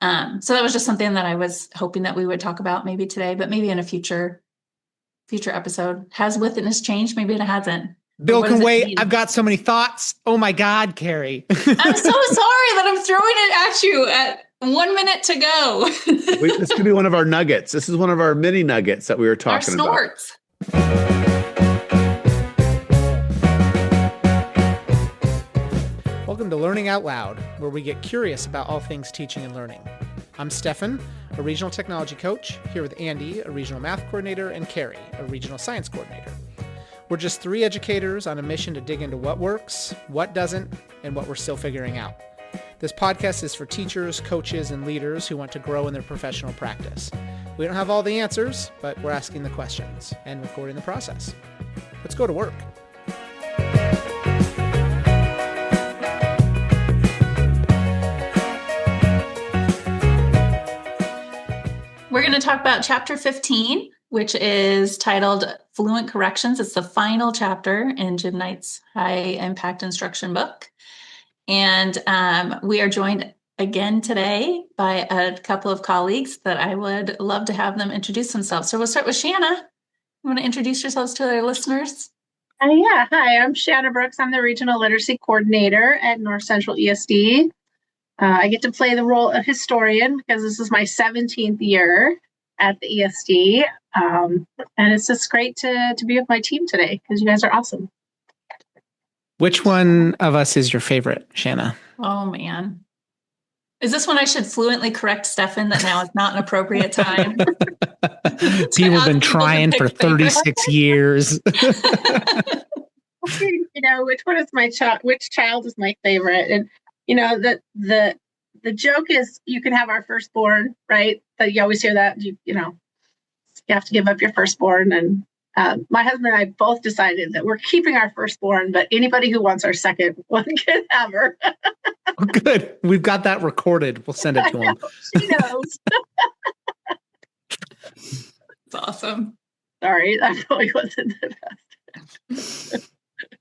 So that was just something that I was hoping that we would talk about maybe today, but maybe in a future episode. Has witness changed? Maybe it hasn't. Or Bill what does can it wait. mean? I've got so many thoughts. Oh my God, Carrie. I'm so sorry that I'm throwing it at you at 1 minute to go. This could be one of our nuggets. This is one of our mini nuggets that we were Our talking about. snorts. Welcome to Learning Out Loud, where we get curious about all things teaching and learning. I'm Stefan, a regional technology coach, here with Andy, a regional math coordinator, and Carrie, a regional science coordinator. We're just three educators on a mission to dig into what works, what doesn't, and what we're still figuring out. This podcast is for teachers, coaches, and leaders who want to grow in their professional practice. We don't have all the answers, but we're asking the questions and recording the process. Let's go to work. We're going to talk about chapter 15, which is titled Fluent Corrections. It's the final chapter in Jim Knight's high impact instruction book. And we are joined again today by a couple of colleagues that I would love to have them introduce themselves. So we'll start with Shanna. You want to introduce yourselves to our listeners? Yeah. Hi, I'm Shanna Brooks. I'm the Regional Literacy Coordinator at North Central ESD. I get to play the role of historian because this is my 17th year at the ESD. And it's just great to be with my team today because you guys are awesome. Which one of us is your favorite, Shanna? Oh, man. Is this when I should fluently correct Stefan that now is not an appropriate time? People have been trying for 36 years. Which one is my child? Which child is my favorite? And the joke is you can have our firstborn, right? That you always hear that you have to give up your firstborn. And my husband and I both decided that we're keeping our firstborn, but anybody who wants our second one can have her. Oh, good. We've got that recorded. We'll send it to him. She knows. It's awesome. Sorry, that probably wasn't the best.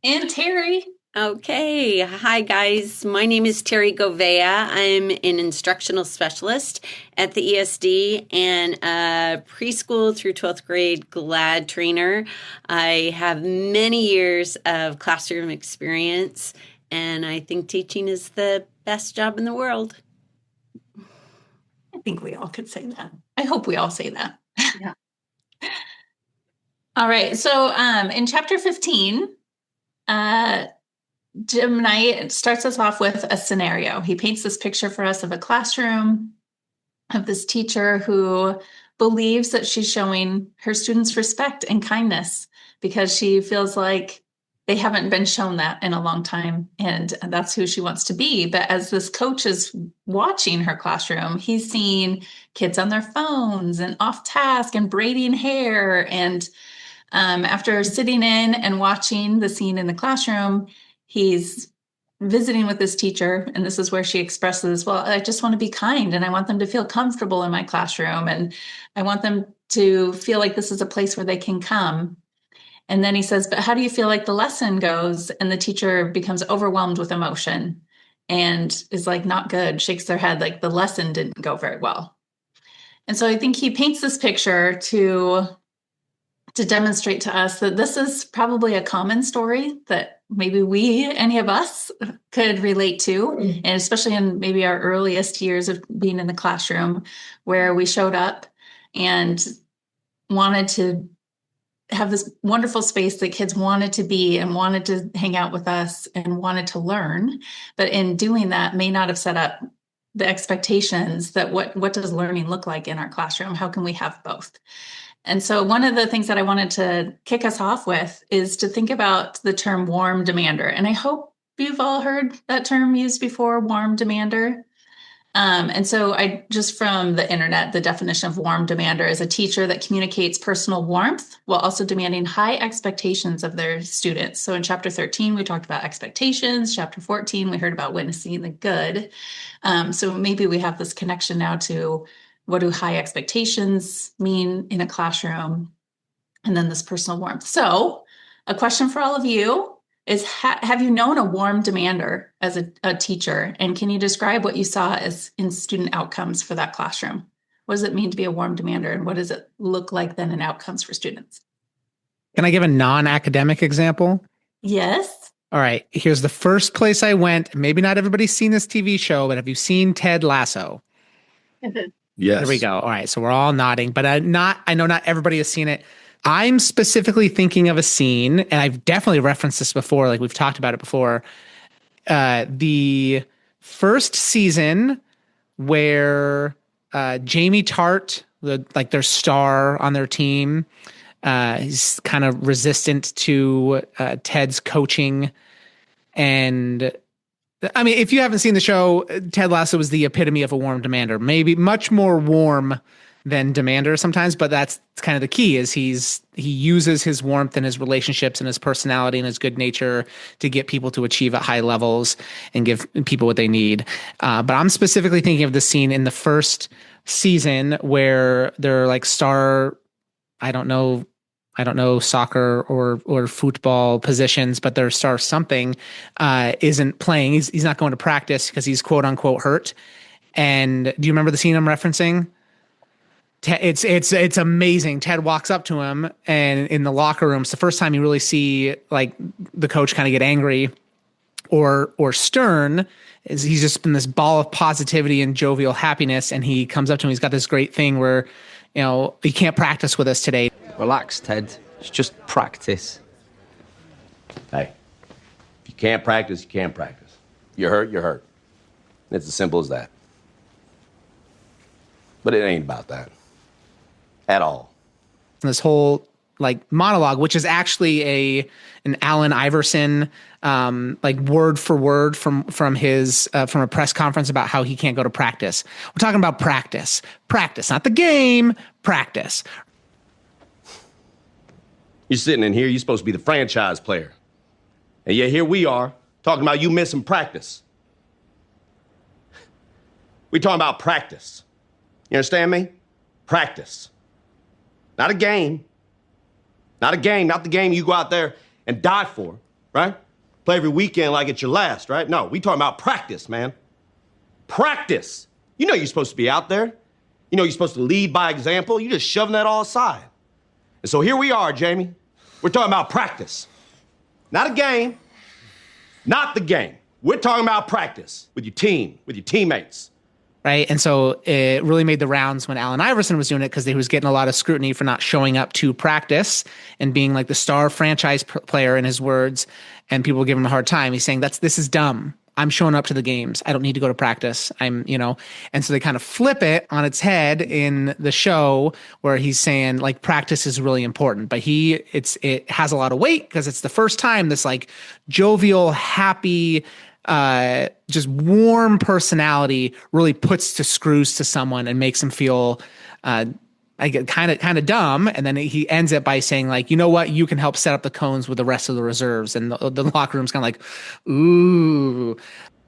And Terry. Okay. Hi, guys. My name is Terry Govea. I'm an instructional specialist at the ESD and a preschool through 12th grade GLAD trainer. I have many years of classroom experience, and I think teaching is the best job in the world. I think we all could say that. I hope we all say that. Yeah. All right. So in chapter 15, Jim Knight starts us off with a scenario. He paints this picture for us of a classroom, of this teacher who believes that she's showing her students respect and kindness because she feels like they haven't been shown that in a long time, and that's who she wants to be. But as this coach is watching her classroom, he's seeing kids on their phones and off task and braiding hair. And after sitting in and watching the scene in the classroom, he's visiting with this teacher, and this is where she expresses, well, I just want to be kind, and I want them to feel comfortable in my classroom, and I want them to feel like this is a place where they can come. And then he says, but how do you feel like the lesson goes? And the teacher becomes overwhelmed with emotion and is like, not good, shakes their head like the lesson didn't go very well. And so I think he paints this picture to demonstrate to us that this is probably a common story that maybe any of us could relate to, and especially in maybe our earliest years of being in the classroom, where we showed up and wanted to have this wonderful space that kids wanted to be and wanted to hang out with us and wanted to learn. But in doing that, may not have set up the expectations that what does learning look like in our classroom? How can we have both? And so one of the things that I wanted to kick us off with is to think about the term warm demander. And I hope you've all heard that term used before, warm demander. And so I just from the internet, the definition of warm demander is a teacher that communicates personal warmth while also demanding high expectations of their students. So in chapter 13, we talked about expectations. Chapter 14, we heard about witnessing the good. So maybe we have this connection now to what do high expectations mean in a classroom? And then this personal warmth. So a question for all of you. is have you known a warm demander as a teacher? And can you describe what you saw as in student outcomes for that classroom? What does it mean to be a warm demander? And what does it look like then in outcomes for students? Can I give a non-academic example? Yes. All right. Here's the first place I went. Maybe not everybody's seen this TV show, but have you seen Ted Lasso? Yes. There we go. All right. So we're all nodding, but I know not everybody has seen it. I'm specifically thinking of a scene, and I've definitely referenced this before, like we've talked about it before. The first season where Jamie Tart, their star on their team, he's kind of resistant to Ted's coaching. And I mean, if you haven't seen the show, Ted Lasso is the epitome of a warm demander, maybe much more warm than demander sometimes, but that's kind of the key is he uses his warmth and his relationships and his personality and his good nature to get people to achieve at high levels and give people what they need. But I'm specifically thinking of the scene in the first season where they're like star, I don't know soccer or football positions, but their star something isn't playing. He's not going to practice because he's quote unquote hurt. And do you remember the scene I'm referencing? It's amazing. Ted walks up to him, and in the locker room, it's the first time you really see like the coach kind of get angry or stern. Is he's just been this ball of positivity and jovial happiness, and he comes up to him. He's got this great thing where, he can't practice with us today. Relax, Ted. It's just practice. Hey, if you can't practice, you can't practice. You're hurt, you're hurt. It's as simple as that. But it ain't about that. At all. This whole monologue, which is actually an Allen Iverson word for word from his from a press conference about how he can't go to practice. We're talking about practice, not the game, practice. You're sitting in here, you're supposed to be the franchise player. And yet here we are, talking about you missing practice. We talking about practice. You understand me? Practice. Not a game. Not a game, not the game you go out there and die for, right? Play every weekend like it's your last, right? No, we talking about practice, man. Practice. You know you're supposed to be out there. You know you're supposed to lead by example. You're just shoving that all aside. And so here we are, Jamie. We're talking about practice. Not a game. Not the game. We're talking about practice with your team, with your teammates. Right. And so it really made the rounds when Allen Iverson was doing it because he was getting a lot of scrutiny for not showing up to practice and being like the star franchise player in his words. And people were giving him a hard time. He's saying this is dumb. I'm showing up to the games. I don't need to go to practice. And so they kind of flip it on its head in the show where he's saying practice is really important, but it has a lot of weight because it's the first time this jovial, happy, just warm personality really puts to screws to someone and makes him feel kind of dumb. And then he ends it by saying you know what, you can help set up the cones with the rest of the reserves. And the locker room's kind of ooh.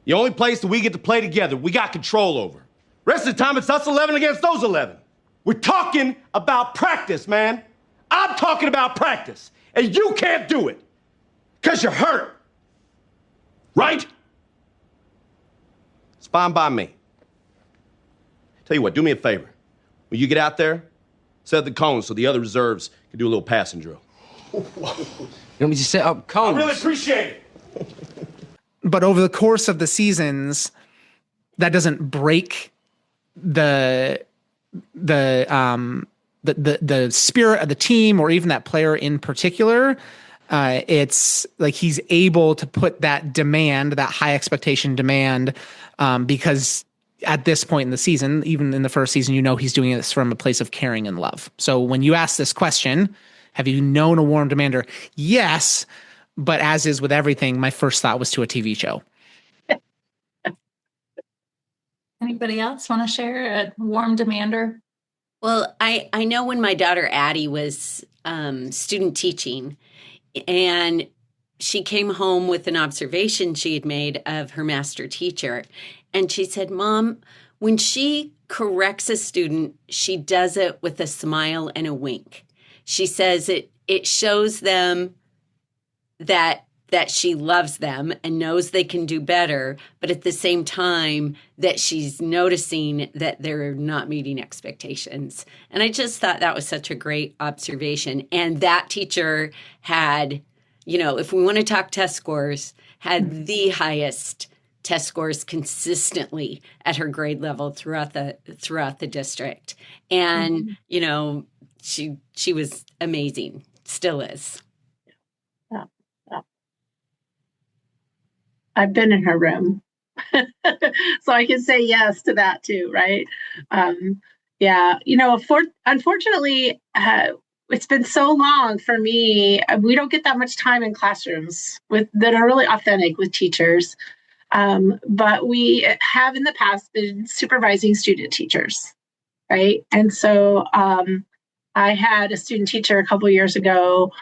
The only place that we get to play together, we got control over. Rest of the time, it's us 11 against those 11. We're talking about practice, man. I'm talking about practice. And you can't do it because you're hurt. Right? It's fine by me. Tell you what, do me a favor. When you get out there, set the cones so the other reserves can do a little passing drill. You want me to set up cones? I really appreciate it. But over the course of the seasons, that doesn't break the spirit of the team or even that player in particular. It's he's able to put that demand, that high expectation demand, because at this point in the season, even in the first season, he's doing this from a place of caring and love. So when you ask this question, have you known a warm demander? Yes, but as is with everything, my first thought was to a TV show. Anybody else want to share a warm demander? Well, I know when my daughter Addie was student teaching, and she came home with an observation she had made of her master teacher. And she said, Mom, when she corrects a student, she does it with a smile and a wink. She says it shows them that that she loves them and knows they can do better, but at the same time that she's noticing that they're not meeting expectations. And I just thought that was such a great observation. And that teacher had, if we want to talk test scores, had the highest test scores consistently at her grade level throughout the district. And, she was amazing, still is. Yeah. I've been in her room, so I can say yes to that too, right? Yeah, unfortunately, it's been so long for me. We don't get that much time in classrooms that are really authentic with teachers, but we have in the past been supervising student teachers, right? And so I had a student teacher a couple years ago.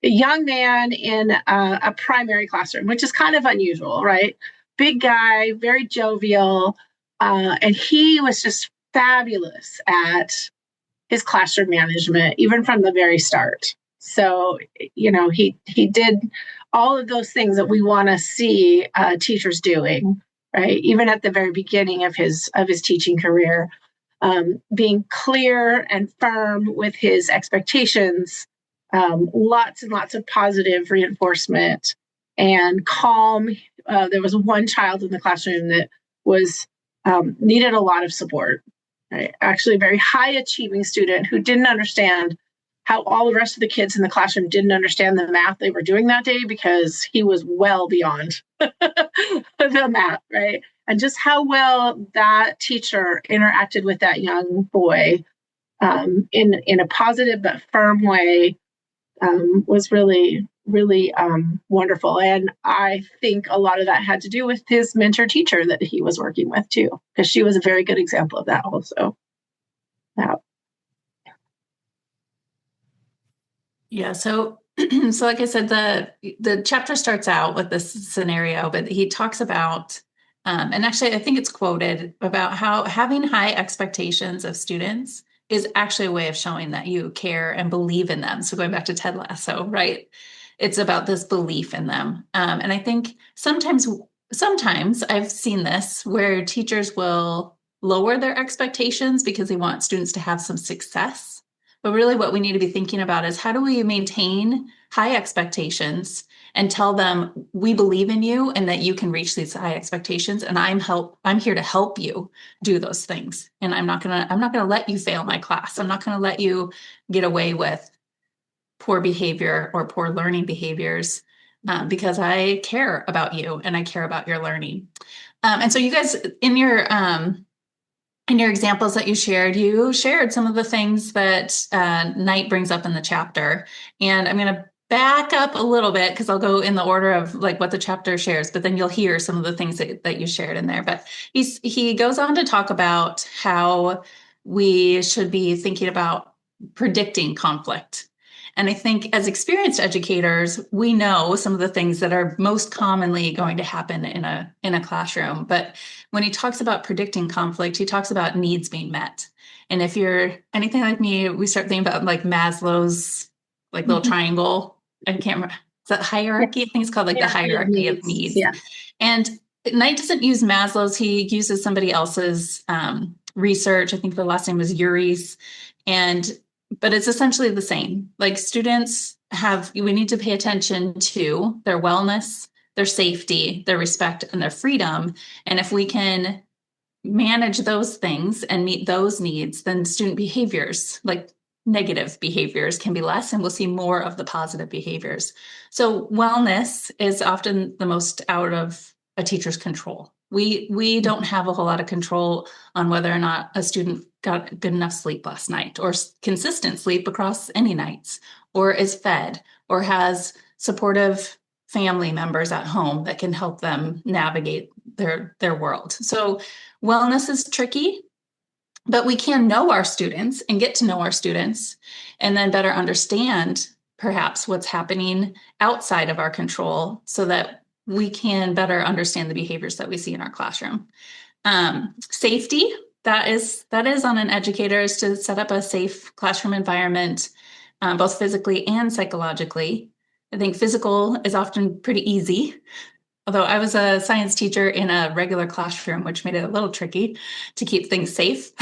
A young man in a primary classroom, which is kind of unusual, right? Big guy, very jovial, and he was just fabulous at his classroom management, even from the very start. So, he did all of those things that we want to see teachers doing, right? Even at the very beginning of his teaching career, being clear and firm with his expectations. Lots and lots of positive reinforcement and calm. There was one child in the classroom that was needed a lot of support. Right? Actually, a very high achieving student who didn't understand how all the rest of the kids in the classroom didn't understand the math they were doing that day because he was well beyond the math, right? And just how well that teacher interacted with that young boy in a positive but firm way. Was really, really wonderful. And I think a lot of that had to do with his mentor teacher that he was working with too, because she was a very good example of that also. Yeah. So like I said, the chapter starts out with this scenario, but he talks about, and actually I think it's quoted about how having high expectations of students is actually a way of showing that you care and believe in them. So going back to Ted Lasso, right? It's about this belief in them. And I think sometimes I've seen this where teachers will lower their expectations because they want students to have some success. But really what we need to be thinking about is how do we maintain high expectations and tell them we believe in you and that you can reach these high expectations, and I'm here to help you do those things. And I'm not going to let you fail my class. I'm not going to let you get away with poor behavior or poor learning behaviors because I care about you and I care about your learning. And so you guys in your examples that you shared some of the things that Knight brings up in the chapter. And I'm going to back up a little bit because I'll go in the order of like what the chapter shares, but then you'll hear some of the things that you shared in there. But he goes on to talk about how we should be thinking about predicting conflict. And I think as experienced educators, we know some of the things that are most commonly going to happen in a classroom. But when he talks about predicting conflict, he talks about needs being met. And if you're anything like me, we start thinking about like Maslow's like little triangle. I can't remember. Is that hierarchy? I think it's called like the hierarchy of needs. Yeah. And Knight doesn't use Maslow's. He uses somebody else's research. I think the last name was Uri's. But it's essentially the same. Like students we need to pay attention to their wellness, their safety, their respect, and their freedom. And if we can manage those things and meet those needs, then student behaviors, like negative behaviors, can be less, and we'll see more of the positive behaviors. So wellness is often the most out of a teacher's control. We don't have a whole lot of control on whether or not a student got good enough sleep last night, or consistent sleep across any nights, or is fed, or has supportive family members at home that can help them navigate their world. So wellness is tricky, but we can know our students and get to know our students and then better understand perhaps what's happening outside of our control so that we can better understand the behaviors that we see in our classroom. Safety, that is on an educator, is to set up a safe classroom environment, both physically and psychologically. I think physical is often pretty easy. Although I was a science teacher in a regular classroom, which made it a little tricky to keep things safe.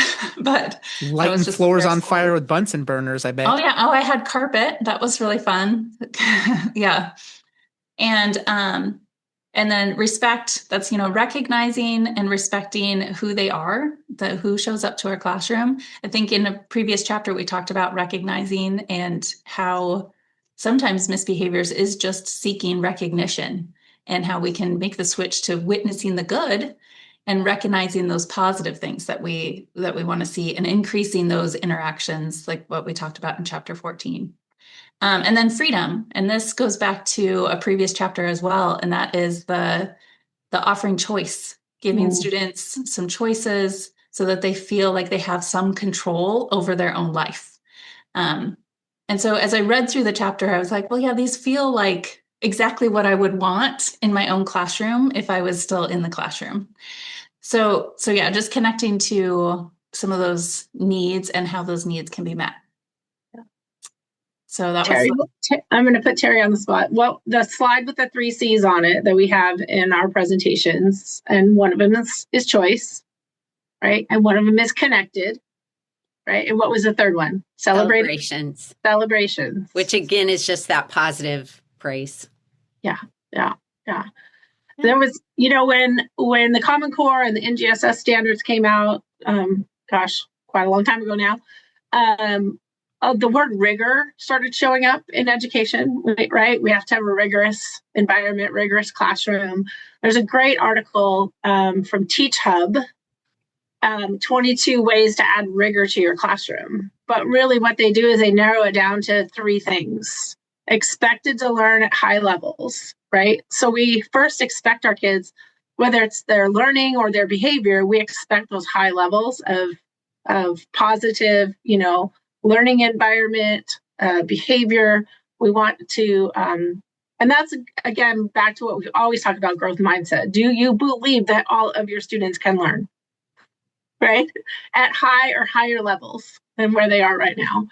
But that was Lighting just floors on stressful. fire with Bunsen burners, I bet. Oh yeah. Oh, I had carpet. That was really fun. Yeah. And then respect, that's, recognizing and respecting who they are, who shows up to our classroom. I think in a previous chapter, we talked about recognizing and how sometimes misbehaviors is just seeking recognition, and how we can make the switch to witnessing the good and recognizing those positive things that we want to see, and increasing those interactions, like what we talked about in chapter 14. And then freedom. And this goes back to a previous chapter as well. And that is the offering choice, giving students some choices so that they feel like they have some control over their own life. And so as I read through the chapter, I was like, well, yeah, these feel like exactly what I would want in my own classroom if I was still in the classroom. So yeah, just connecting to some of those needs and how those needs can be met. So that Terry, was. I'm going to put Terry on the spot. Well, the slide with the 3 C's on it that we have in our presentations, and one of them is choice, right? And one of them is connected, right? And what was the third one? Celebrations. Celebrations. Which again is just that positive praise. Yeah. There was, when the Common Core and the NGSS standards came out, quite a long time ago now, the word rigor started showing up in education, right? We have to have a rigorous environment, rigorous classroom. There's a great article from Teach Hub, 22 ways to add rigor to your classroom. But really what they do is they narrow it down to 3 things. Expected to learn at high levels, right? So we first expect our kids, whether it's their learning or their behavior, we expect those high levels of positive, learning environment, behavior. We want to, and that's again, back to what we always talk about, growth mindset. Do you believe that all of your students can learn, right? At high or higher levels than where they are right now.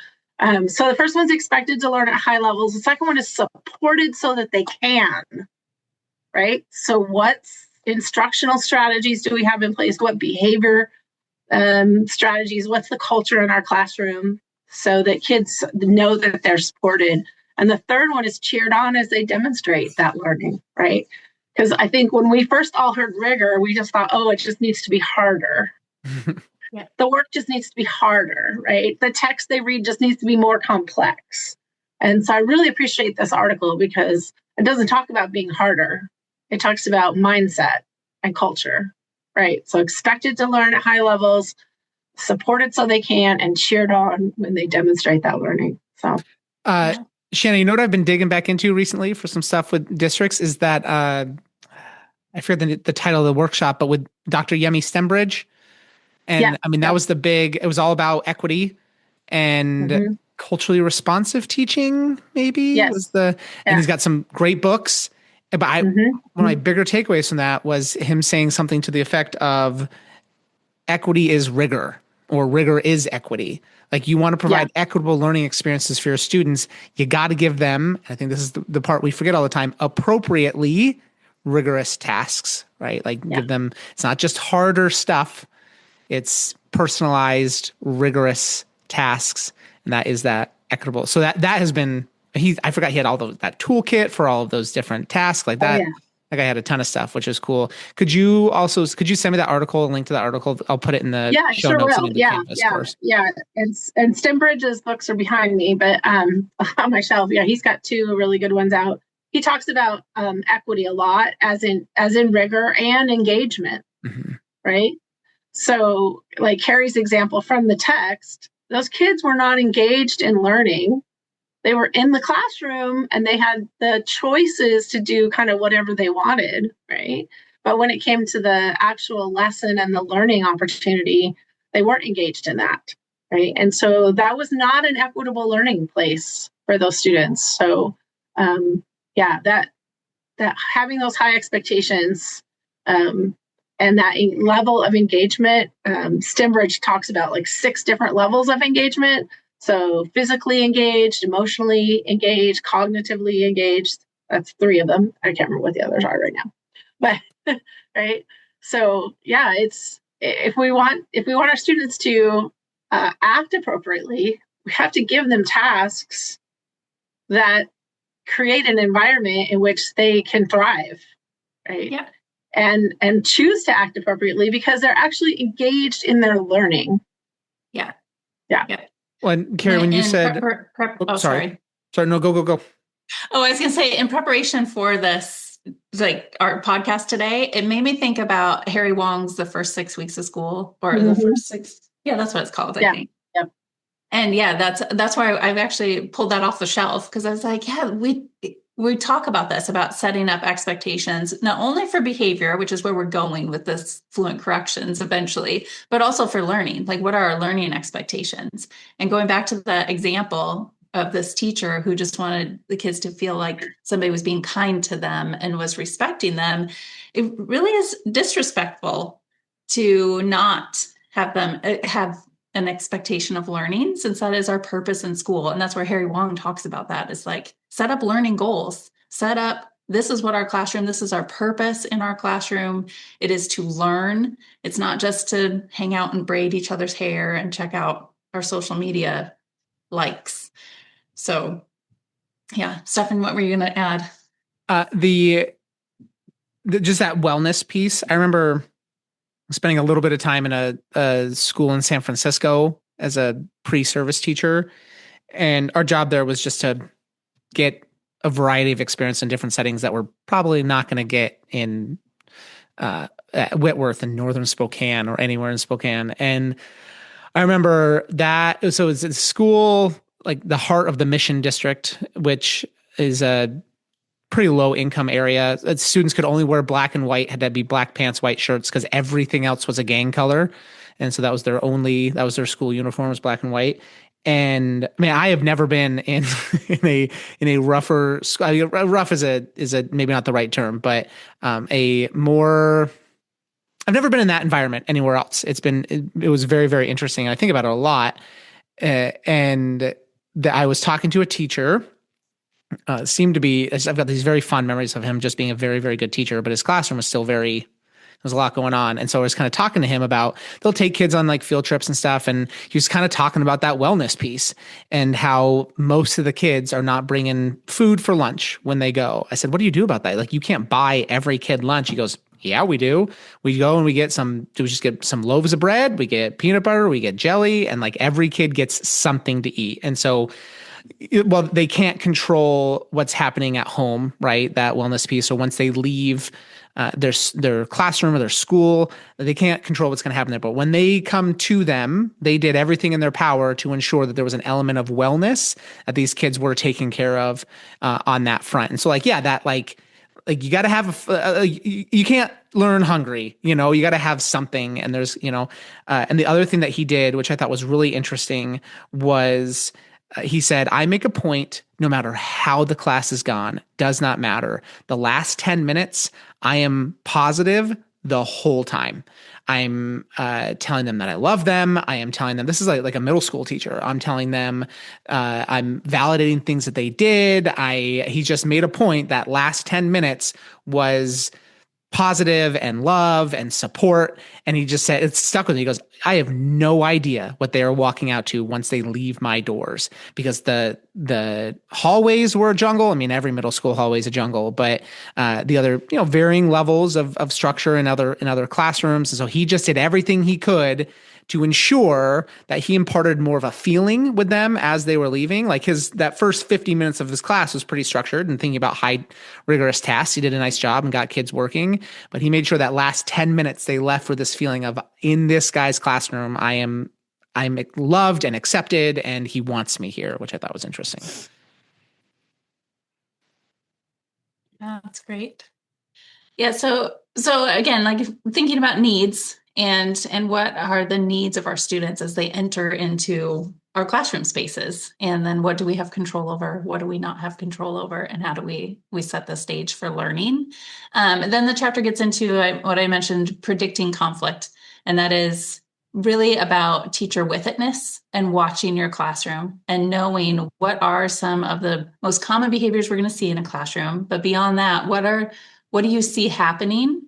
So the first one's expected to learn at high levels. The second one is supported so that they can, right? So what instructional strategies do we have in place? What behavior strategies? What's the culture in our classroom so that kids know that they're supported? And the third one is cheered on as they demonstrate that learning, right? Because I think when we first all heard rigor, we just thought, oh, it just needs to be harder. Yeah. The work just needs to be harder, right? The text they read just needs to be more complex. And so I really appreciate this article because it doesn't talk about being harder. It talks about mindset and culture, right? So expected to learn at high levels, supported so they can, and cheered on when they demonstrate that learning. So, Shannon, you know what I've been digging back into recently for some stuff with districts is that I forget the title of the workshop, but with Dr. Yemi Stembridge. And I mean, that was it was all about equity and culturally responsive teaching, maybe and he's got some great books. But one of my bigger takeaways from that was him saying something to the effect of equity is rigor, or rigor is equity. Like, you want to provide equitable learning experiences for your students. You got to give them, I think this is the part we forget all the time, appropriately rigorous tasks, right? Like give them, it's not just harder stuff. It's personalized, rigorous tasks, and that is that equitable. So that has been, I forgot he had all that toolkit for all of those different tasks like that. Like, I had a ton of stuff, which is cool. Could you send me that artitle, a link to that article? I'll put it in the show notes. Will. And Stembridge's books are behind me, but on my shelf, he's got 2 really good ones out. He talks about equity a lot, as in rigor and engagement, right? So, like Carrie's example from the text, those kids were not engaged in learning. They were in the classroom and they had the choices to do kind of whatever they wanted, right? But when it came to the actual lesson and the learning opportunity, they weren't engaged in that, right? And so that was not an equitable learning place for those students. So, that having those high expectations, and that level of engagement, Stembridge talks about like 6 different levels of engagement. So physically engaged, emotionally engaged, cognitively engaged. That's 3 of them. I can't remember what the others are right now. But right. So yeah, it's if we want our students to act appropriately, we have to give them tasks that create an environment in which they can thrive, right? Yeah. And choose to act appropriately because they're actually engaged in their learning. Yeah. Yeah. Well, Carrie, when you said, sorry. Sorry, no, go. Oh, I was going to say, in preparation for this, like our podcast today, it made me think about Harry Wong's The First 6 Weeks of School, or the first 6. Yeah, that's what it's called, I think. Yep. And yeah, that's why I've actually pulled that off the shelf, because I was like, yeah, we talk about this, about setting up expectations, not only for behavior, which is where we're going with this fluent corrections eventually, but also for learning. Like, what are our learning expectations? And going back to the example of this teacher who just wanted the kids to feel like somebody was being kind to them and was respecting them, it really is disrespectful to not have them have an expectation of learning, since that is our purpose in school. And that's where Harry Wong talks about that. It's like, set up learning goals, set up, this is what our classroom, this is our purpose in our classroom. It is to learn. It's not just to hang out and braid each other's hair and check out our social media likes. So yeah, Stefan, what were you going to add? Just that wellness piece. I remember spending a little bit of time in a school in San Francisco as a pre-service teacher. And our job there was just to get a variety of experience in different settings that we're probably not going to get in at Whitworth in northern Spokane or anywhere in Spokane. And I remember that. So it's a school, like the heart of the Mission District, which is a pretty low income area. Students could only wear black and white, had to be black pants, white shirts, because everything else was a gang color. And so that was their school uniform, was black and white. And I mean, I have never been in in a rougher, rough is a maybe not the right term, but a more, I've never been in that environment anywhere else. It was very, very interesting. I think about it a lot. I was talking to a teacher. Seemed to be, I've got these very fond memories of him just being a very, very good teacher, but his classroom was still there's a lot going on. And so I was kind of talking to him about, they'll take kids on like field trips and stuff. And he was kind of talking about that wellness piece and how most of the kids are not bringing food for lunch when they go. I said, what do you do about that? Like, you can't buy every kid lunch. He goes, yeah, we do. We go and we get some loaves of bread. We get peanut butter, we get jelly, and like every kid gets something to eat. And so, well, they can't control what's happening at home, right? That wellness piece. So once they leave their classroom or their school, they can't control what's going to happen there. But when they come to them, they did everything in their power to ensure that there was an element of wellness that these kids were taken care of on that front. And so, like, yeah, that like you got to have you can't learn hungry, you got to have something. And there's, and the other thing that he did, which I thought was really interesting, was he said, I make a point, no matter how the class is gone, does not matter. The last 10 minutes, I am positive the whole time. I'm telling them that I love them. I am telling them, this is like a middle school teacher. I'm telling them, I'm validating things that they did. He just made a point that last 10 minutes was positive and love and support. And he just said, it stuck with me. He goes, I have no idea what they are walking out to once they leave my doors, because the hallways were a jungle. I mean, every middle school hallway is a jungle, but the other, varying levels of structure in other classrooms. And so he just did everything he could to ensure that he imparted more of a feeling with them as they were leaving. Like that first 50 minutes of his class was pretty structured and thinking about high rigorous tasks. He did a nice job and got kids working, but he made sure that last 10 minutes they left with this feeling of, in this guy's classroom, I'm loved and accepted, and he wants me here, which I thought was interesting. Yeah, that's great. Yeah. So again, like thinking about needs and what are the needs of our students as they enter into our classroom spaces, and then what do we have control over, what do we not have control over, and how do we set the stage for learning. And then the chapter gets into what I mentioned, predicting conflict, and that is really about teacher with itness and watching your classroom and knowing what are some of the most common behaviors we're going to see in a classroom. But beyond that, what do you see happening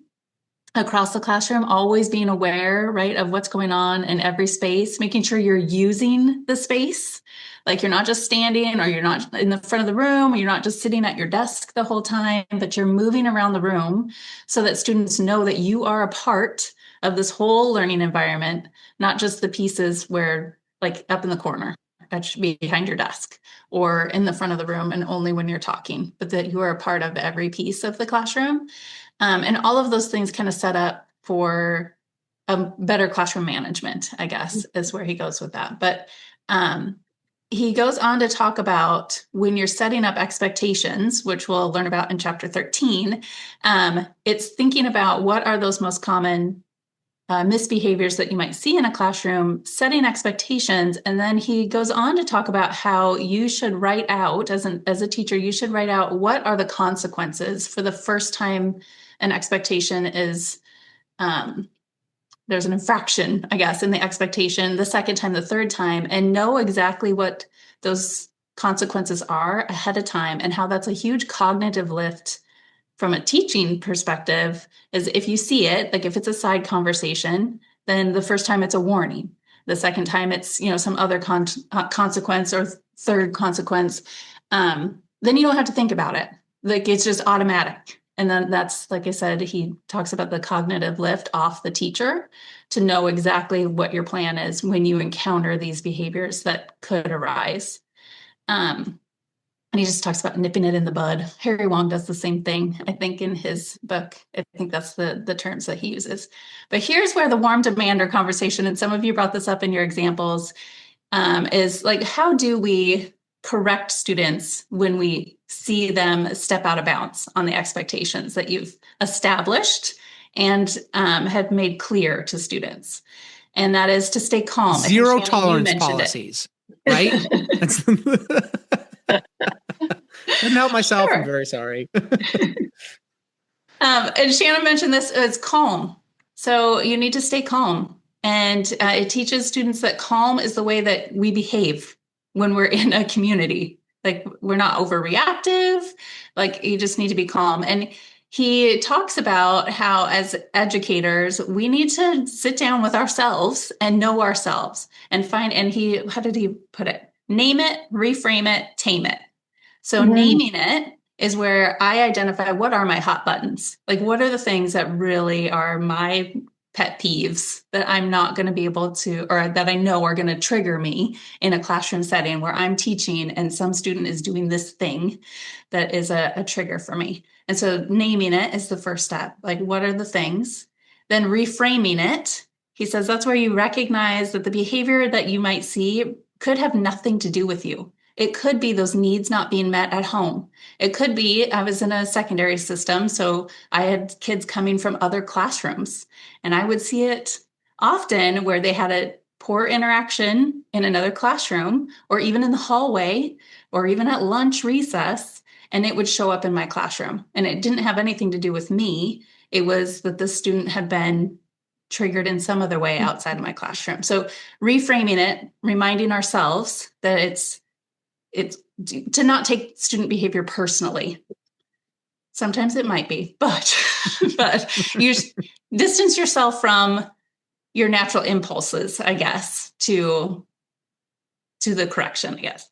across the classroom? Always being aware, right, of what's going on in every space, making sure you're using the space. Like you're not just standing, or you're not in the front of the room, or you're not just sitting at your desk the whole time, but you're moving around the room so that students know that you are a part of this whole learning environment, not just the pieces where, like, up in the corner that should be behind your desk or in the front of the room and only when you're talking, but that you are a part of every piece of the classroom. And all of those things kind of set up for a better classroom management, I guess, is where he goes with that. But he goes on to talk about when you're setting up expectations, which we'll learn about in chapter 13. It's thinking about what are those most common misbehaviors that you might see in a classroom, setting expectations. And then he goes on to talk about how you should write out, as a teacher, you should write out what are the consequences for the first time an expectation is, there's an infraction, I guess, in the expectation, the second time, the third time, and know exactly what those consequences are ahead of time, and how that's a huge cognitive lift from a teaching perspective. Is if you see it, like if it's a side conversation, then the first time it's a warning. The second time it's, some other consequence or third consequence. Then you don't have to think about it. Like it's just automatic. And then that's, like I said, he talks about the cognitive lift off the teacher to know exactly what your plan is when you encounter these behaviors that could arise. And he just talks about nipping it in the bud. Harry Wong does the same thing, I think, in his book. I think that's the terms that he uses. But here's where the warm demander conversation, and some of you brought this up in your examples, is like, how do we correct students when we see them step out of bounds on the expectations that you've established and have made clear to students? And that is to stay calm. Zero tolerance policies, right? Couldn't help myself. Sure. I'm very sorry. And Shannon mentioned this as calm. So you need to stay calm. And it teaches students that calm is the way that we behave when we're in a community. Like we're not overreactive. Like you just need to be calm. And he talks about how as educators, we need to sit down with ourselves and know ourselves and find, how did he put it? Name it, reframe it, tame it. So naming it is where I identify what are my hot buttons. Like what are the things that really are my pet peeves that I'm not going to be able to, or that I know are going to trigger me in a classroom setting where I'm teaching and some student is doing this thing that is a trigger for me. And so naming it is the first step. Like what are the things? Then reframing it. He says that's where you recognize that the behavior that you might see could have nothing to do with you. It could be those needs not being met at home. It could be, I was in a secondary system, so I had kids coming from other classrooms, and I would see it often where they had a poor interaction in another classroom, or even in the hallway, or even at lunch recess, and it would show up in my classroom. And it didn't have anything to do with me. It was that the student had been triggered in some other way outside of my classroom. So reframing it, reminding ourselves that it's to not take student behavior personally. Sometimes it might be, but you distance yourself from your natural impulses, I guess, to the correction, I guess,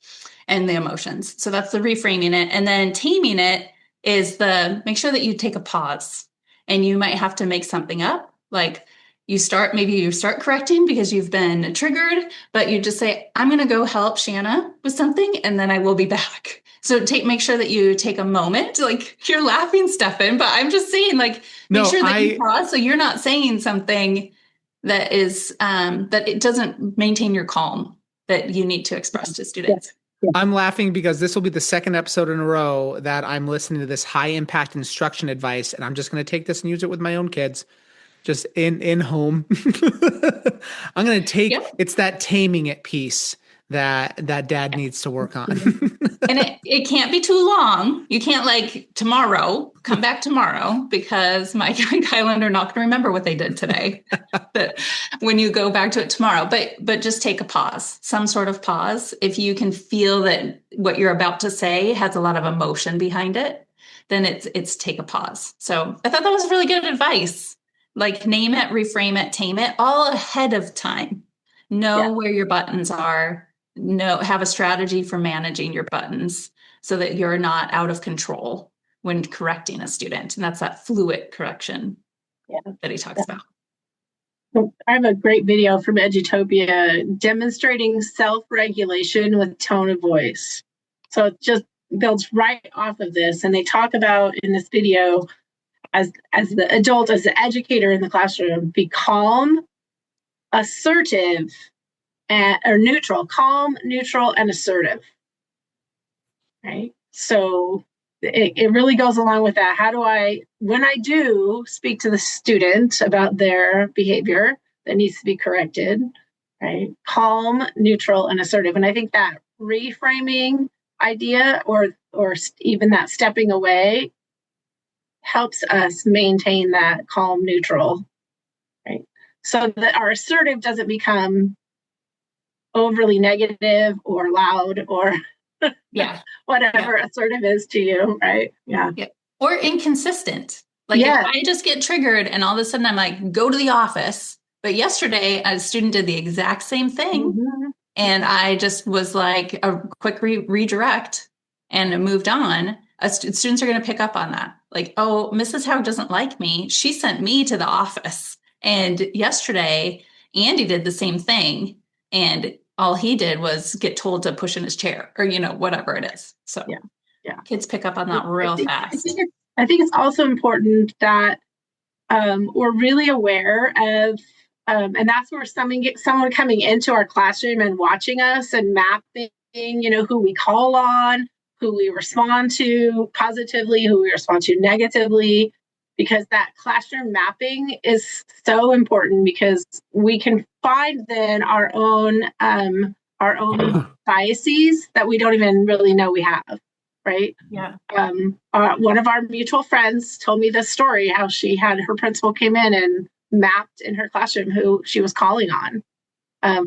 and the emotions. So that's the reframing it. And then taming it is make sure that you take a pause, and you might have to make something up. Like maybe you start correcting because you've been triggered, but you just say, I'm going to go help Shanna with something, and then I will be back. So make sure that you take a moment. Like you're laughing, Stefan, but I'm just saying, like, make sure that you pause so you're not saying something that is that it doesn't maintain your calm that you need to express to students. Yeah. I'm laughing because this will be the second episode in a row that I'm listening to this high impact instruction advice, and I'm just going to take this and use it with my own kids. Just in home. I'm going to take, it's that taming it piece that dad needs to work on. And it can't be too long. You can't like come back tomorrow, because Mike and Kylan are not going to remember what they did today. But when you go back to it tomorrow, but just take a pause, some sort of pause. If you can feel that what you're about to say has a lot of emotion behind it, then it's take a pause. So I thought that was really good advice. Like, name it, reframe it, tame it all ahead of time. Know where your buttons are. Have a strategy for managing your buttons so that you're not out of control when correcting a student. And that's that fluid correction that he talks about. I have a great video from Edutopia demonstrating self-regulation with tone of voice. So it just builds right off of this. And they talk about in this video, as the adult, as the educator in the classroom, be calm, assertive, or neutral, calm, neutral, and assertive. Right? So it really goes along with that. How do I, when I do speak to the student about their behavior that needs to be corrected, right? Calm, neutral, and assertive. And I think that reframing idea, or even that stepping away, helps us maintain that calm, neutral, right? So that our assertive doesn't become overly negative or loud or whatever assertive is to you, right? Yeah. Or inconsistent. Like, if I just get triggered and all of a sudden I'm like, go to the office. But yesterday a student did the exact same thing. And I just was like a quick redirect and moved on. Students are going to pick up on that. Like, oh, Mrs. Howe doesn't like me. She sent me to the office. And yesterday Andy did the same thing. And all he did was get told to push in his chair, or, whatever it is. So kids pick up on that real fast. I think it's also important that we're really aware of, and that's where someone coming into our classroom and watching us and mapping, who we call on, who we respond to positively, who we respond to negatively, because that classroom mapping is so important, because we can find then our own biases that we don't even really know we have, right? Yeah. One of our mutual friends told me this story, how she had her principal came in and mapped in her classroom who she was calling on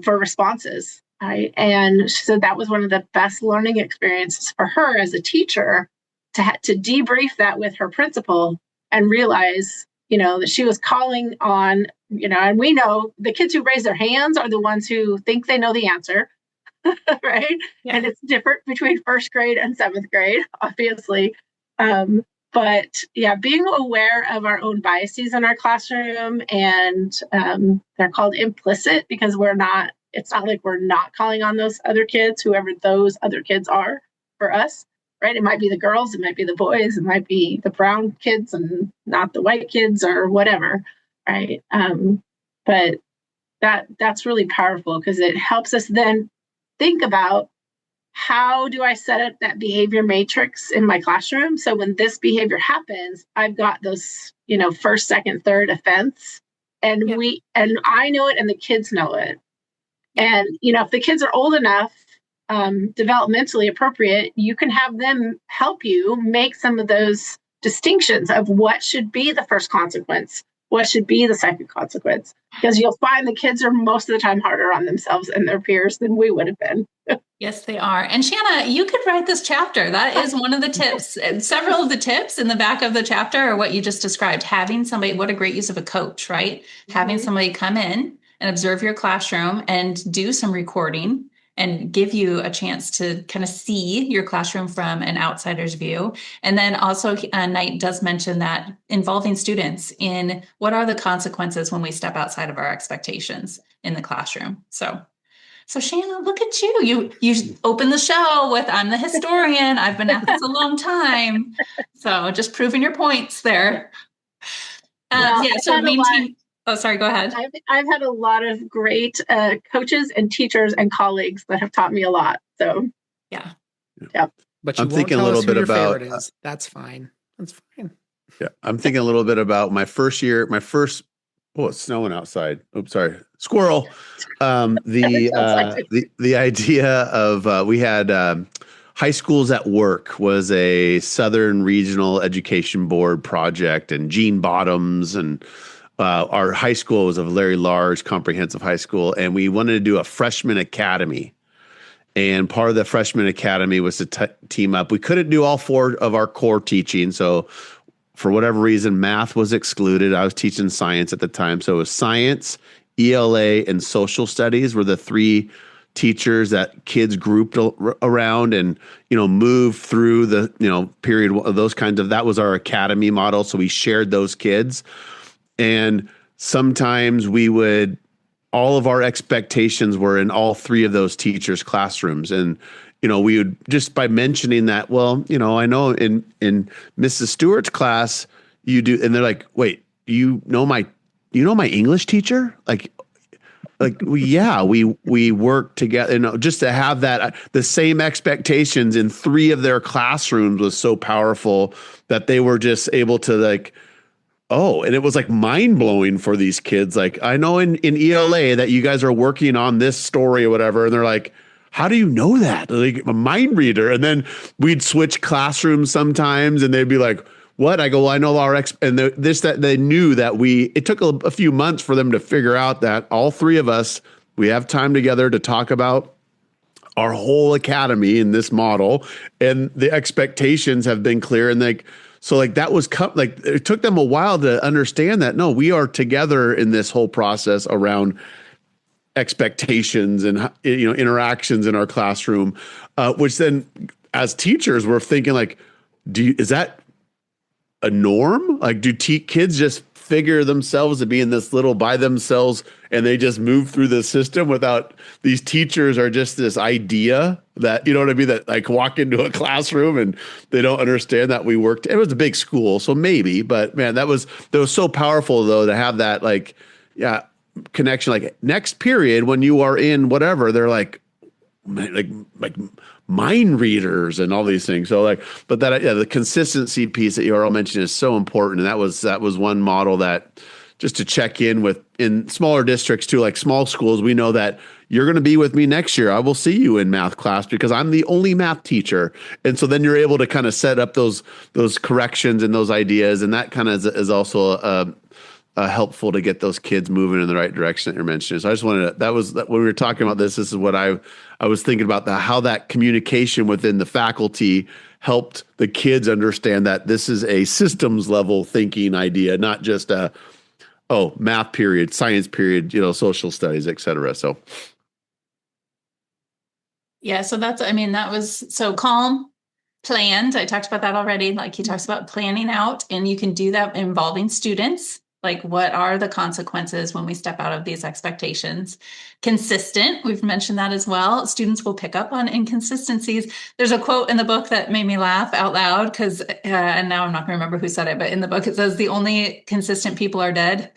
for responses, right? And she said that was one of the best learning experiences for her as a teacher, to debrief that with her principal and realize, that she was calling on, and we know the kids who raise their hands are the ones who think they know the answer, right? Yeah. And it's different between first grade and seventh grade, obviously. But being aware of our own biases in our classroom, and they're called implicit, because it's not like we're not calling on those other kids, whoever those other kids are for us. Right? It might be the girls, it might be the boys, it might be the brown kids and not the white kids, or whatever, right? But that's really powerful, because it helps us then think about, how do I set up that behavior matrix in my classroom? So when this behavior happens, I've got those, first, second, third offense, and I know it and the kids know it. And, if the kids are old enough, developmentally appropriate, you can have them help you make some of those distinctions of what should be the first consequence, what should be the second consequence, because you'll find the kids are most of the time harder on themselves and their peers than we would have been. Yes, they are. And Shanna, you could write this chapter. That is one of the tips. And several of the tips in the back of the chapter are what you just described. Having somebody, what a great use of a coach, right? Having somebody come in and observe your classroom and do some recording and give you a chance to kind of see your classroom from an outsider's view. And then also Knight does mention that involving students in what are the consequences when we step outside of our expectations in the classroom. So Shanna, look at you. You opened the show with, I'm the historian. I've been at this a long time. So just proving your points there. So maintain. Oh, sorry, go ahead. I've had a lot of great coaches and teachers and colleagues that have taught me a lot. So, yeah. But I'm thinking a little bit about is. That's fine. That's fine. Yeah, I'm thinking a little bit about my first Oh, it's snowing outside. Oops, sorry. Squirrel. The idea of we had High Schools at Work was a Southern Regional Education Board project, and Gene Bottoms and our high school was a very large, comprehensive high school, and we wanted to do a freshman academy. And part of the freshman academy was to team up. We couldn't do all 4 of our core teaching, so for whatever reason, math was excluded. I was teaching science at the time. So it was science, ELA, and social studies were the 3 teachers that kids grouped around and, moved through the, period of those kinds of, that was our academy model. So we shared those kids. And sometimes all of our expectations were in all 3 of those teachers' classrooms. And we would just by mentioning that, well, I know in Mrs. Stewart's class you do, and they're like, wait, you know my English teacher? We work together, just to have that, the same expectations in 3 of their classrooms was so powerful that they were just able to oh, and it was mind blowing for these kids. I know in ELA that you guys are working on this story or whatever. And they're like, how do you know that? A mind reader. And then we'd switch classrooms sometimes and they'd be like, what? I go, well, I know our and they knew that it took a few months for them to figure out that all 3 of us, we have time together to talk about our whole academy in this model. And the expectations have been clear. And so that was it took them a while to understand that, no, we are together in this whole process around expectations and interactions in our classroom, which then as teachers we're thinking is that a norm? Do kids just figure themselves to be in this little by themselves and they just move through the system without these teachers are just this idea that, you know what I mean, that walk into a classroom and they don't understand that we worked. It was a big school, so maybe, but man, that was so powerful though to have that connection. Next period when you are in whatever, they're like mind readers and all these things. So but the consistency piece that you all mentioned is so important. And that was one model that just to check in with in smaller districts too, small schools, we know that you're going to be with me next year. I will see you in math class because I'm the only math teacher. And so then you're able to kind of set up those corrections and those ideas. And that kind of is also helpful to get those kids moving in the right direction that you're mentioning. So I just wanted to, when we were talking about this is what I was thinking about how that communication within the faculty helped the kids understand that this is a systems level thinking idea, not just math period, science period, social studies, et cetera. So. Yeah. So that was so calm, planned. I talked about that already. He talks about planning out, and you can do that involving students. What are the consequences when we step out of these expectations? Consistent, we've mentioned that as well. Students will pick up on inconsistencies. There's a quote in the book that made me laugh out loud because, and now I'm not going to remember who said it, but in the book it says the only consistent people are dead.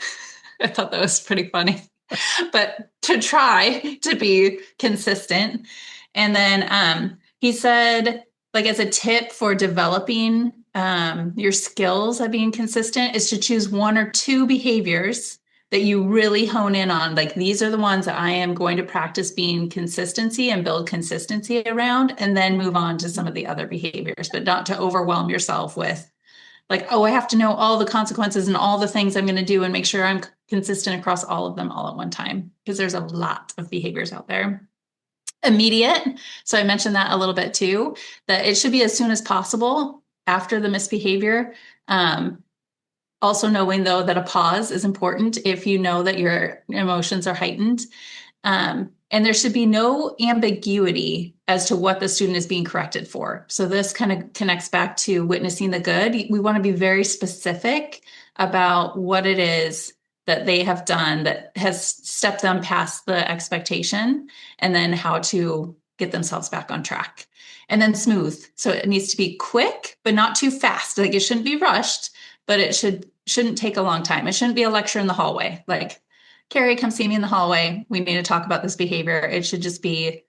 I thought that was pretty funny. But to try to be consistent. And then he said, as a tip for developing your skills at being consistent is to choose 1 or 2 behaviors that you really hone in on. These are the ones that I am going to practice being consistency and build consistency around, and then move on to some of the other behaviors, but not to overwhelm yourself with I have to know all the consequences and all the things I'm going to do and make sure I'm consistent across all of them all at one time, because there's a lot of behaviors out there. Immediate. So I mentioned that a little bit too, that it should be as soon as possible after the misbehavior. Also knowing though that a pause is important if you know that your emotions are heightened. And there should be no ambiguity as to what the student is being corrected for. So this kind of connects back to witnessing the good. We want to be very specific about what it is that they have done that has stepped them past the expectation, and then how to get themselves back on track. And then smooth. So it needs to be quick, but not too fast. It shouldn't be rushed, but it shouldn't take a long time. It shouldn't be a lecture in the hallway. Carrie, come see me in the hallway. We need to talk about this behavior. It should just be,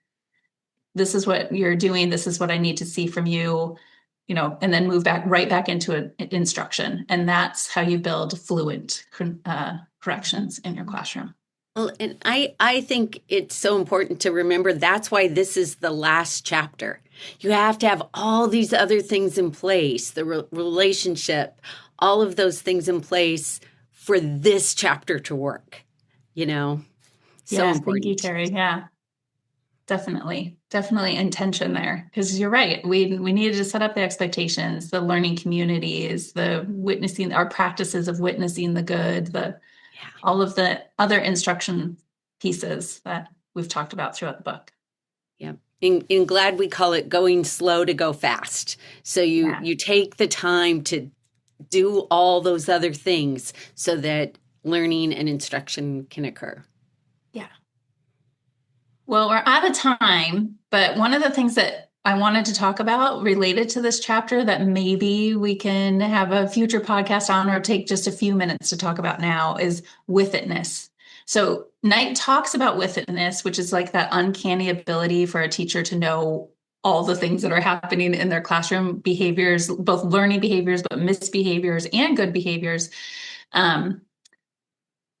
this is what you're doing. This is what I need to see from you. and then move right back into instruction. And that's how you build fluent corrections in your classroom. Well, and I think it's so important to remember that's why this is the last chapter. You have to have all these other things in place, the relationship, all of those things in place for this chapter to work, So important. Thank you, Terry. Yeah, definitely intention there, because you're right. We needed to set up the expectations, the learning communities, the witnessing, our practices of witnessing the good, all of the other instruction pieces that we've talked about throughout the book. Yeah. And glad we call it going slow to go fast. So you take the time to do all those other things so that learning and instruction can occur. Yeah. Well, we're out of time, but one of the things that I wanted to talk about related to this chapter that maybe we can have a future podcast on or take just a few minutes to talk about now is with itness. So Knight talks about with itness, which is like that uncanny ability for a teacher to know all the things that are happening in their classroom behaviors, both learning behaviors, but misbehaviors and good behaviors. And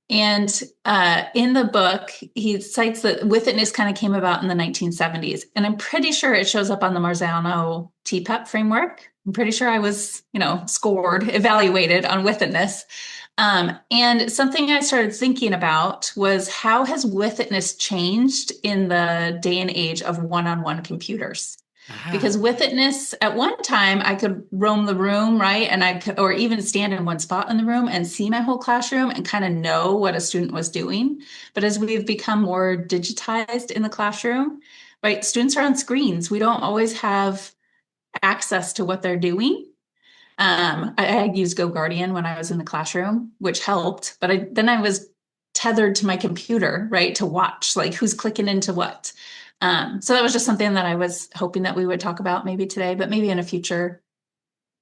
in the book, he cites that with itness kind of came about in the 1970s. And I'm pretty sure it shows up on the Marzano TPEP framework. I'm pretty sure I was, evaluated on with itness. And something I started thinking about was how has with itness changed in the day and age of one-on-one computers? Because with itness, at one time, I could roam the room, right? And or even stand in one spot in the room and see my whole classroom and kind of know what a student was doing. But as we've become more digitized in the classroom, right? Students are on screens. We don't always have access to what they're doing. I used GoGuardian when I was in the classroom, which helped. But then I was tethered to my computer, right? To watch like who's clicking into what. So that was just something that I was hoping that we would talk about maybe today, but maybe in a future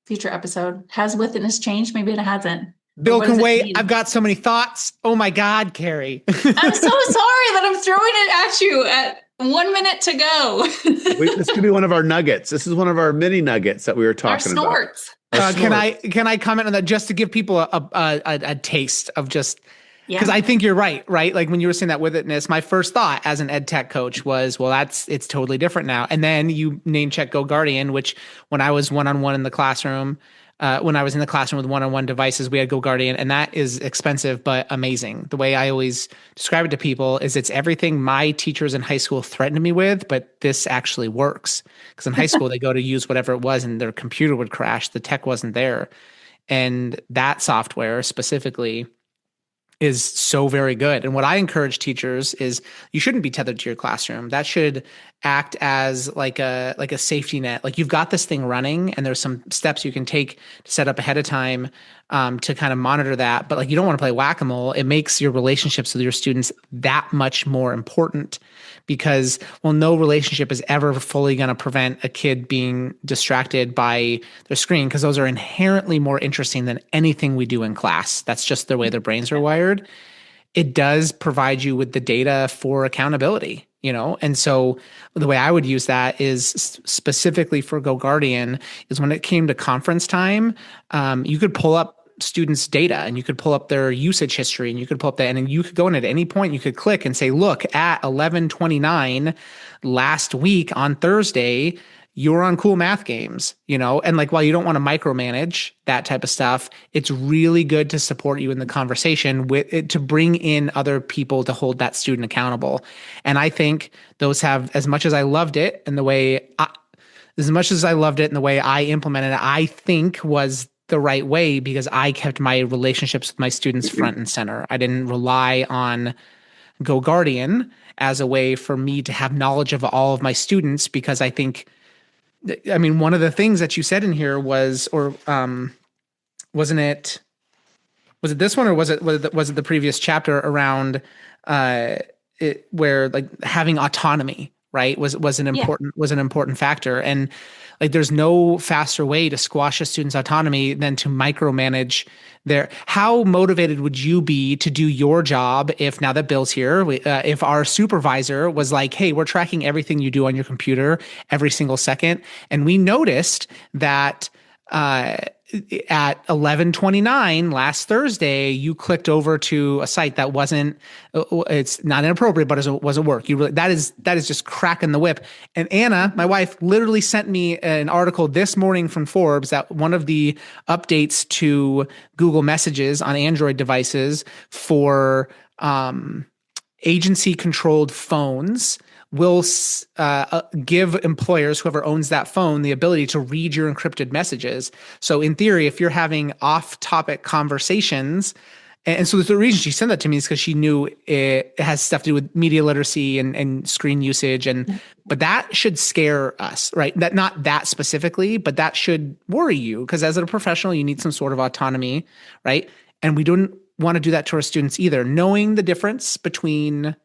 episode. Has with itness changed? Maybe it hasn't. Bill can wait. I've got so many thoughts. Oh my God, Carrie. I'm so sorry that I'm throwing it at you at 1 minute to go. This could be one of our nuggets. This is one of our mini nuggets that we were talking about. Can I comment on that just to give people a taste of just, because I think you're right? Like when you were saying that with itness, my first thought as an ed tech coach was, well, it's totally different now. And then you name check GoGuardian, which when I was one-on-one in the classroom, when I was in the classroom with one-on-one devices, we had GoGuardian, and that is expensive but amazing. The way I always describe it to people is it's everything my teachers in high school threatened me with, but this actually works. Because in high school, they go to use whatever it was and their computer would crash. The tech wasn't there. And that software specifically is so very good. And what I encourage teachers is you shouldn't be tethered to your classroom. That should act as like a safety net. Like you've got this thing running and there's some steps you can take to set up ahead of time to kind of monitor that. But like you don't want to play whack-a-mole. It makes your relationships with your students that much more important because, well, no relationship is ever fully going to prevent a kid being distracted by their screen because those are inherently more interesting than anything we do in class. That's just the way their brains are wired. It does provide you with the data for accountability, And so the way I would use that is specifically for GoGuardian is when it came to conference time, you could pull up students' data and you could pull up their usage history and you could pull up that and then you could go in at any point, you could click and say, look, at 11:29 last week on Thursday, you were on cool math games, and like, while you don't want to micromanage that type of stuff, it's really good to support you in the conversation with it, to bring in other people to hold that student accountable. And I think those have, as much as I loved it and the way I implemented it, I think was the right way because I kept my relationships with my students front and center. I didn't rely on GoGuardian as a way for me to have knowledge of all of my students because I think, one of the things that you said in here was, or was it this one or was it the previous chapter around where like having autonomy, right? Was an Yeah. important factor. And like, there's no faster way to squash a student's autonomy than to micromanage their. How motivated would you be to do your job if, now that Bill's here, if our supervisor was like, hey, we're tracking everything you do on your computer every single second, and we noticed that at 11:29 last Thursday, you clicked over to a site that wasn't. It's not inappropriate, but it was a work. You really, that is just cracking the whip. And Anna, my wife, literally sent me an article this morning from Forbes that one of the updates to Google Messages on Android devices for agency-controlled phones will give employers, whoever owns that phone, the ability to read your encrypted messages. So in theory, if you're having off-topic conversations, and so the reason she sent that to me is because she knew it has stuff to do with media literacy and screen usage, but that should scare us, right? That, not that specifically, but that should worry you, because as a professional, you need some sort of autonomy, right? And we don't want to do that to our students either. Knowing the difference between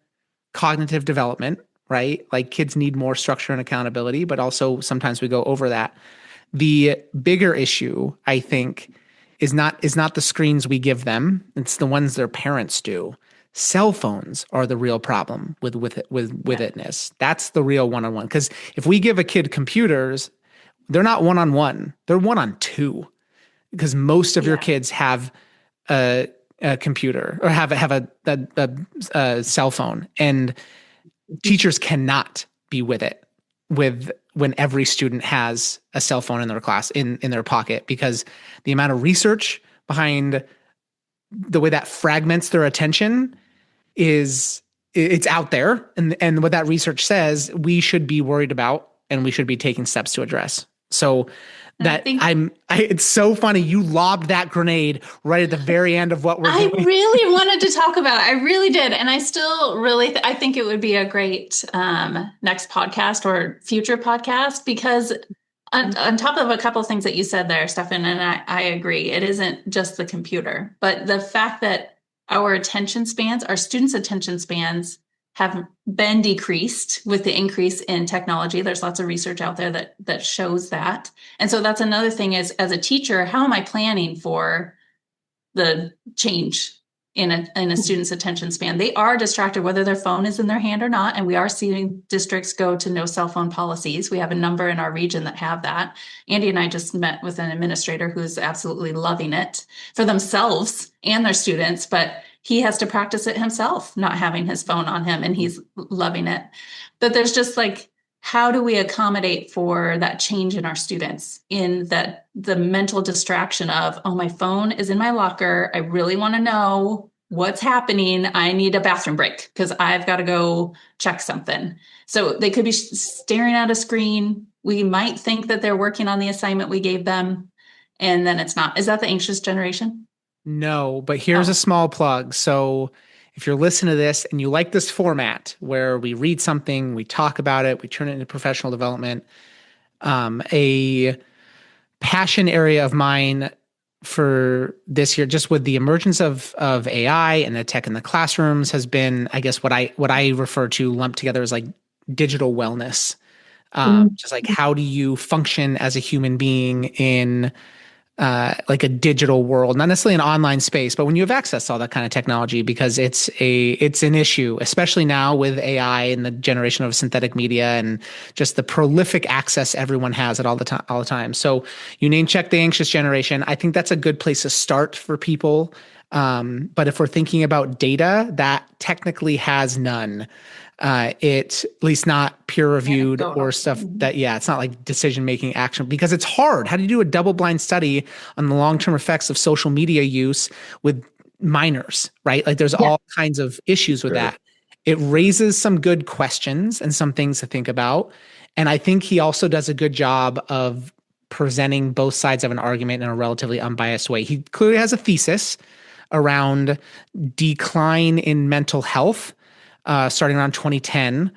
cognitive development, right? Like, kids need more structure and accountability, but also sometimes we go over that. The bigger issue, I think, is not the screens we give them. It's the ones their parents do. Cell phones are the real problem with itness. That's the real one-on-one. Because if we give a kid computers, they're not one-on-one. They're one-on-two. Because most of your kids have a computer or have a cell phone, and teachers cannot be with it when every student has a cell phone in their class, in their pocket, because the amount of research behind the way that fragments their attention it's out there. And what that research says, we should be worried about and we should be taking steps to address. So it's so funny. You lobbed that grenade right at the very end of what we're doing. I really wanted to talk about it. I really did. And I still really, I think it would be a great next podcast or future podcast, because on top of a couple of things that you said there, Stefan, and I agree, it isn't just the computer, but the fact that our students' attention spans have been decreased with the increase in technology. There's lots of research out there that shows that. And so that's another thing is, as a teacher, how am I planning for the change in a student's attention span? They are distracted, whether their phone is in their hand or not. And we are seeing districts go to no cell phone policies. We have a number in our region that have that. Andy and I just met with an administrator who's absolutely loving it for themselves and their students, but he has to practice it himself, not having his phone on him, and he's loving it. But there's just like, how do we accommodate for that change in our students, in that the mental distraction of, oh, my phone is in my locker. I really want to know what's happening. I need a bathroom break because I've got to go check something. So they could be staring at a screen. We might think that they're working on the assignment we gave them, and then it's not. Is that the anxious generation? No, but here's a small plug. So if you're listening to this and you like this format where we read something, we talk about it, we turn it into professional development, a passion area of mine for this year, just with the emergence of AI and the tech in the classrooms, has been, I guess, what I refer to, lumped together as like digital wellness. Just like, how do you function as a human being in like a digital world, not necessarily an online space, but when you have access to all that kind of technology, because it's an issue, especially now with AI and the generation of synthetic media and just the prolific access everyone has at all the time. So you name check the anxious generation. I think that's a good place to start for people. But if we're thinking about data, that technically has none. It's at least not peer reviewed or stuff that, it's not like decision-making action, because it's hard. How do you do a double-blind study on the long-term effects of social media use with minors, right? Like, there's all kinds of issues with that. It raises some good questions and some things to think about. And I think he also does a good job of presenting both sides of an argument in a relatively unbiased way. He clearly has a thesis around decline in mental health starting around 2010,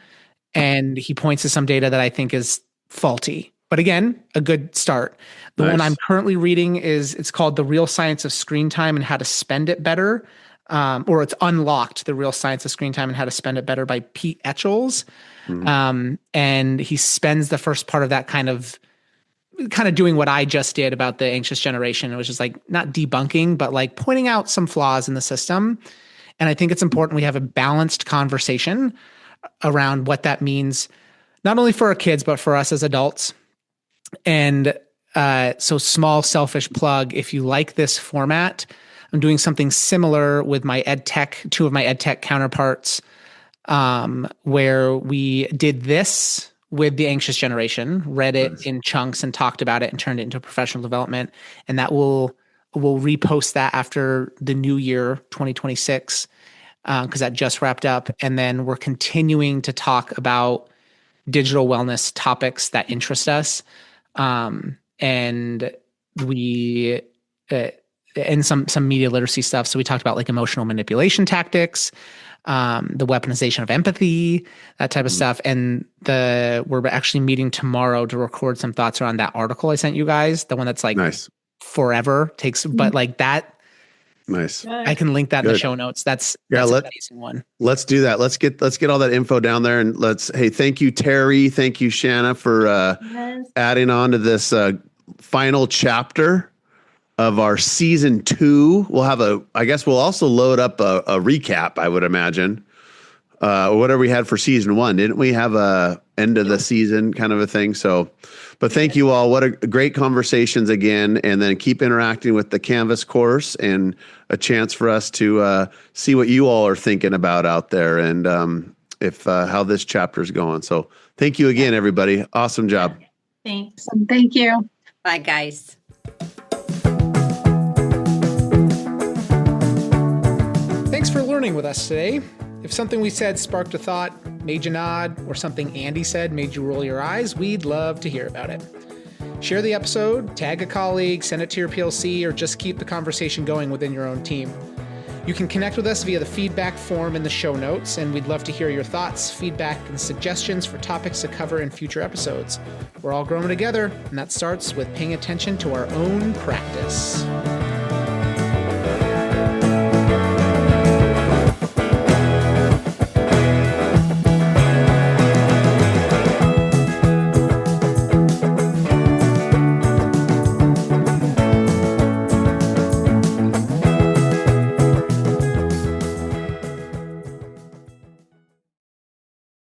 and he points to some data that I think is faulty. But again, a good start. The one I'm currently reading it's called The Real Science of Screen Time and How to Spend It Better. or it's Unlocked, The Real Science of Screen Time and How to Spend It Better by Pete Etchells. And he spends the first part of that kind of doing what I just did about the anxious generation. It was just like not debunking, but like pointing out some flaws in the system. And I think it's important we have a balanced conversation around what that means, not only for our kids, but for us as adults. And so small selfish plug, if you like this format, I'm doing something similar with my two of my ed tech counterparts, where we did this with the anxious generation, read it in chunks and talked about it and turned it into professional development. And that we'll repost that after the new year, 2026, because that just wrapped up. And then we're continuing to talk about digital wellness topics that interest us. And we, and some media literacy stuff. So we talked about like emotional manipulation tactics, the weaponization of empathy, that type of stuff. And we're actually meeting tomorrow to record some thoughts around that article I sent you guys, the one that's like forever takes, but like that. Nice. I can link that in the show notes. That's an amazing one. Let's do that. Let's get all that info down there, and thank you, Terry. Thank you, Shanna, for adding on to this final chapter of our season 2. I guess we'll also load up a recap, I would imagine. Whatever we had for season 1. Didn't we have a end of the season kind of a thing? So, but thank you all. What a great conversations again. And then keep interacting with the Canvas course, and a chance for us to see what you all are thinking about out there, and how this chapter is going. So thank you again, everybody. Awesome job. Thanks. Thank you. Bye, guys. Thanks for learning with us today. If something we said sparked a thought, made you nod, or something Andy said made you roll your eyes, we'd love to hear about it. Share the episode, tag a colleague, send it to your PLC, or just keep the conversation going within your own team. You can connect with us via the feedback form in the show notes, and we'd love to hear your thoughts, feedback, and suggestions for topics to cover in future episodes. We're all growing together, and that starts with paying attention to our own practice.